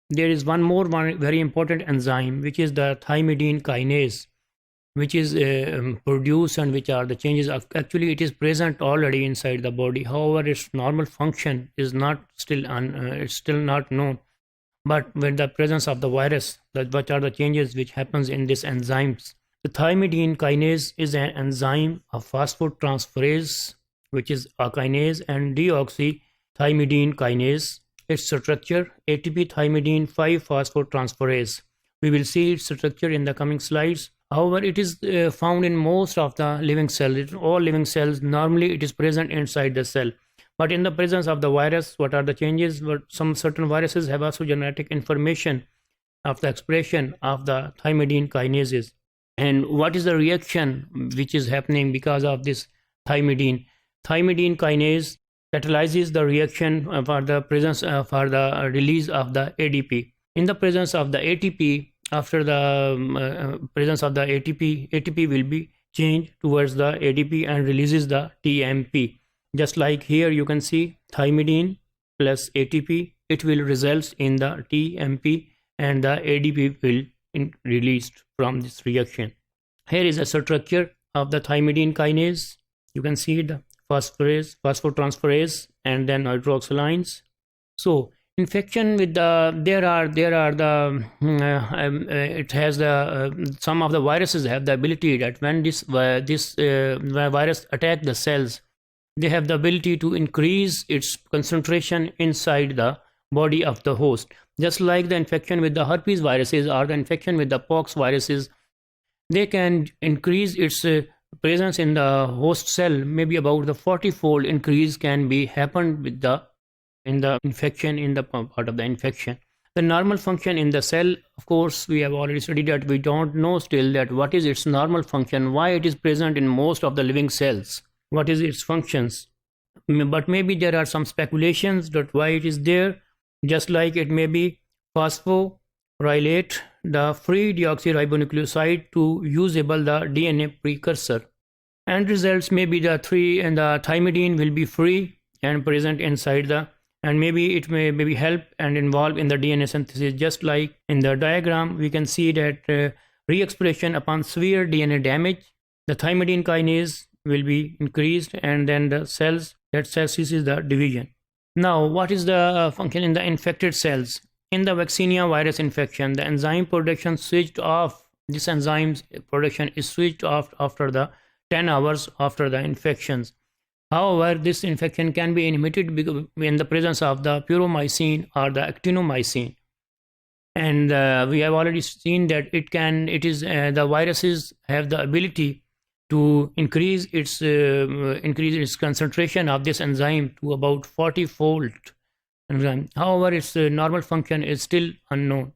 there is one very important enzyme, which is the thymidine kinase, which is produced, and which are the changes of, actually it is present already inside the body. However, its normal function is not still it's still not known. But with the presence of the virus, what are the changes which happens in this enzymes? The thymidine kinase is an enzyme of phosphotransferase, which is a kinase, and deoxythymidine kinase. Its structure, ATP thymidine 5-phosphotransferase. We will see its structure in the coming slides. However, it is found in most of the living cells. All living cells, normally it is present inside the cell. But in the presence of the virus, what are the changes? Some certain viruses have also genetic information of the expression of the thymidine kinases. And what is the reaction which is happening because of this thymidine? Thymidine kinase catalyzes the reaction for the presence for the release of the ADP. In the presence of the ATP, after the presence of the ATP will be changed towards the ADP and releases the TMP. Just like here you can see thymidine plus ATP, it will result in the TMP, and the ADP will be released from this reaction. Here is a structure of the thymidine kinase. You can see the phosphotransferase, and then hydroxylines. So infection with the it has the some of the viruses have the ability that when this virus attack the cells, they have the ability to increase its concentration inside the body of the host. Just like the infection with the herpes viruses or the infection with the pox viruses, they can increase its presence in the host cell. Maybe about the 40-fold increase can be happened with the infection, in the part of the infection. The normal function in the cell, of course, we have already studied that. We don't know still that what is its normal function, why it is present in most of the living cells, what is its functions. But maybe there are some speculations that why it is there. Just like it may be phosphorylate the free deoxyribonucleoside to usable the DNA precursor. And results may be the thymidine will be free and present inside the, and maybe it may maybe help and involve in the DNA synthesis. Just like in the diagram, we can see that re-expression upon severe DNA damage, the thymidine kinase will be increased, and then the cells ceases the division. Now, what is the function in the infected cells? In the vaccinia virus infection, the enzyme production switched off. This enzyme's production is switched off after the 10 hours after the infections. However, this infection can be inhibited in the presence of the puromycin or the actinomycin. And we have already seen that the viruses have the ability to increase its concentration of this enzyme to about 40-fold enzyme. However, its normal function is still unknown.